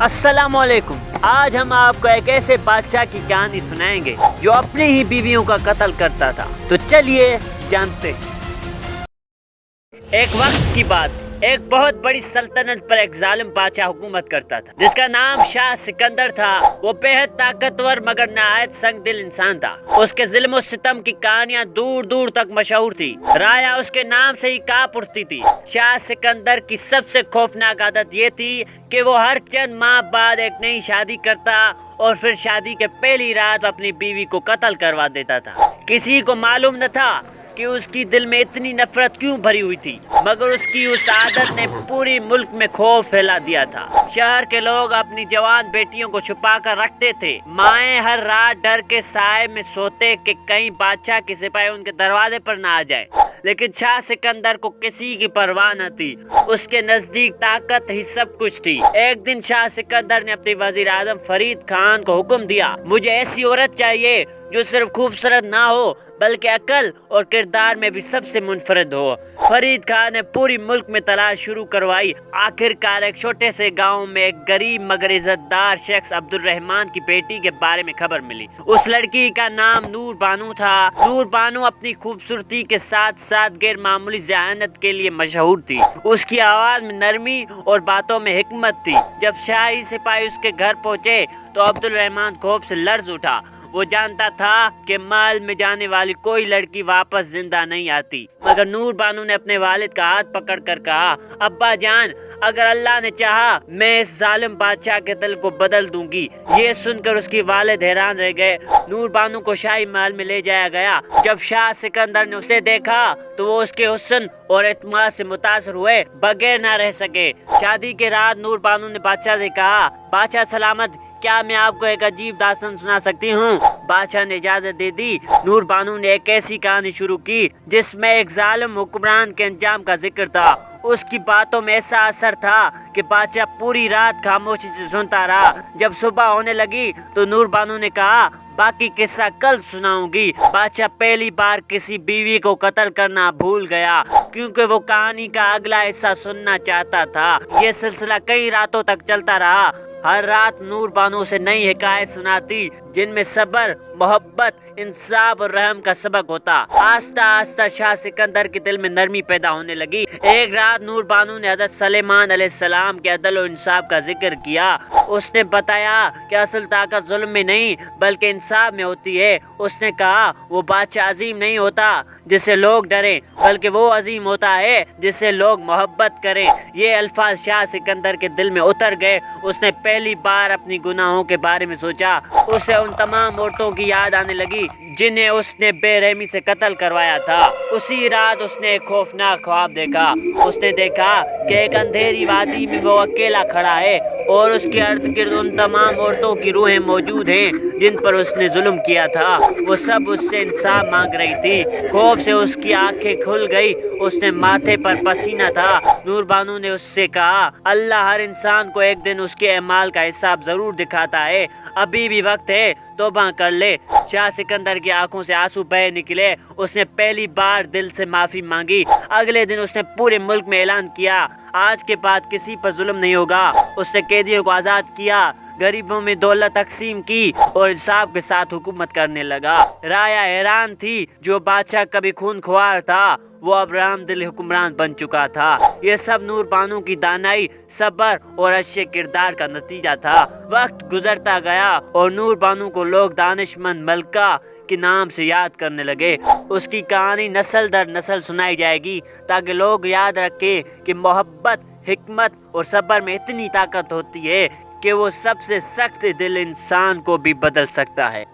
अस्सलामुअलैकुम। आज हम आपको एक ऐसे बादशाह की कहानी सुनाएंगे जो अपनी ही बीवियों का कत्ल करता था। तो चलिए जानते हैं। एक वक्त की बात, एक बहुत बड़ी सल्तनत पर एक जालिम बादशाह हुकूमत करता था जिसका नाम शाह सिकंदर था। वो बेहद ताकतवर मगर नहायत संगदिल इंसान था। उसके जुल्म और सितम की कहानियां दूर दूर तक मशहूर थी। राया उसके नाम से ही कांप उठती थी। शाह सिकंदर की सबसे खौफनाक आदत ये थी कि वो हर चंद माह बाद एक नई शादी करता और फिर शादी के पहली रात अपनी बीवी को कत्ल करवा देता था। किसी को मालूम न था कि उसकी दिल में इतनी नफरत क्यों भरी हुई थी, मगर उसकी उस आदत ने पूरी मुल्क में खौफ फैला दिया था। शहर के लोग अपनी जवान बेटियों को छुपा कर रखते थे। माएं हर रात डर के साए में सोते कि कहीं बादशाह के सिपाही उनके दरवाजे पर ना आ जाए। लेकिन शाह सिकंदर को किसी की परवाह न थी। उसके नजदीक ताकत ही सब कुछ थी। एक दिन शाह सिकंदर ने अपने वजीर आजम फरीद खान को हुक्म दिया, मुझे ऐसी औरत चाहिए जो सिर्फ खूबसूरत ना हो बल्कि अकल और किरदार में भी सबसे मुनफरद हो। फरीद खान ने पूरी मुल्क में तलाश शुरू करवाई। आखिरकार एक छोटे से गांव में एक गरीब मगर इज्जतदार शख्स अब्दुल रहमान की बेटी के बारे में खबर मिली। उस लड़की का नाम नूर बानो था। नूर बानो अपनी खूबसूरती के साथ साथ गैर मामूली ज़हानत के लिए मशहूर थी। उसकी आवाज़ में नरमी और बातों में हिकमत थी। जब शाही सिपाही उसके घर पहुंचे तो अब्दुल रहमान खौफ से लर्ज उठा। वो जानता था कि माल में जाने वाली कोई लड़की वापस जिंदा नहीं आती। मगर नूर बानो ने अपने वालिद का हाथ पकड़कर कहा, अब्बा जान, अगर अल्लाह ने चाहा मैं इस जालिम बादशाह के दिल को बदल दूंगी। ये सुनकर उसकी वालिद हैरान रह गए। नूर बानो को शाही महल में ले जाया गया। जब शाह सिकंदर ने उसे देखा तो वो उसके हुस्न और एतमाद से मुतासर हुए बगैर ना रह सके। शादी के रात नूर बानो ने बादशाह से कहा, बादशाह सलामत, क्या मैं आपको एक अजीब दास्तान सुना सकती हूँ? बादशाह ने इजाजत दे दी। नूर बानो ने एक ऐसी कहानी शुरू की जिसमें एक जालिम हुक्मरान के अंजाम का जिक्र था। उसकी बातों में ऐसा असर था कि बादशाह पूरी रात खामोशी से सुनता रहा। जब सुबह होने लगी तो नूर बानो ने कहा, बाकी किस्सा कल सुनाऊंगी। बादशाह पहली बार किसी बीवी को कत्ल करना भूल गया क्योंकि वो कहानी का अगला हिस्सा सुनना चाहता था। ये सिलसिला कई रातों तक चलता रहा। हर रात नूर बानो से नई हिकायत सुनाती जिनमें सब्र, मोहब्बत, इंसाफ और रहम का सबक होता। आस्ता आस्ता शाह सिकंदर के दिल में नरमी पैदा होने लगी। एक रात नूर बानो ने हज़रत सुलेमान अलैहिस्सलाम के अदल और इंसाफ का जिक्र किया। उसने बताया कि असल ताकत जुल्म में नहीं बल्कि इंसाफ में होती है। उसने कहा, वो बादशाह अजीम नहीं होता जिससे लोग डरें, बल्कि वो अजीम होता है जिससे लोग मोहब्बत करें। ये अल्फाज शाह सिकंदर के दिल में उतर गए। उसने पहली बार अपनी गुनाहों के बारे में सोचा। उसे उन तमाम औरतों की याद आने लगी जिन्हें उसने बेरहमी से कत्ल करवाया था। उसी रात उसने एक खौफनाक ख्वाब देखा। उसने देखा कि एक अंधेरी वादी में वो अकेला खड़ा है और उसके अर्द गिर्द उन तमाम औरतों की रूहें मौजूद हैं जिन पर उसने जुल्म किया था। वो सब उससे इंसाफ मांग रही थी। खौफ से उसकी आंखें खुल गई। उसने माथे पर पसीना था। नूर बानो ने उससे कहा, अल्लाह हर इंसान को एक दिन उसके अमाल का हिसाब जरूर दिखाता है। अभी भी वक्त है, तौबा कर ले। शाह सिकंदर की आंखों से आंसू बह निकले। उसने पहली बार दिल से माफी मांगी। अगले दिन उसने पूरे मुल्क में ऐलान किया, आज के बाद किसी पर जुल्म नहीं होगा। उसने कैदियों को आज़ाद किया, गरीबों में दौलत तकसीम की और इंसाफ के साथ हुकूमत करने लगा। राया हैरान थी। जो बादशाह कभी खूनख्वार था वो अब रहमदिल हुक्मरान बन चुका था। ये सब नूर बानो की दानाई, सब्र और अच्छे किरदार का नतीजा था। वक्त गुजरता गया और नूर बानो को लोग दानिशमंद मलका के नाम से याद करने लगे। उसकी कहानी नस्ल दर नस्ल सुनाई जाएगी ताकि लोग याद रखें कि मोहब्बत, हिकमत और सब्र में इतनी ताकत होती है कि वो सबसे सख्त दिल इंसान को भी बदल सकता है।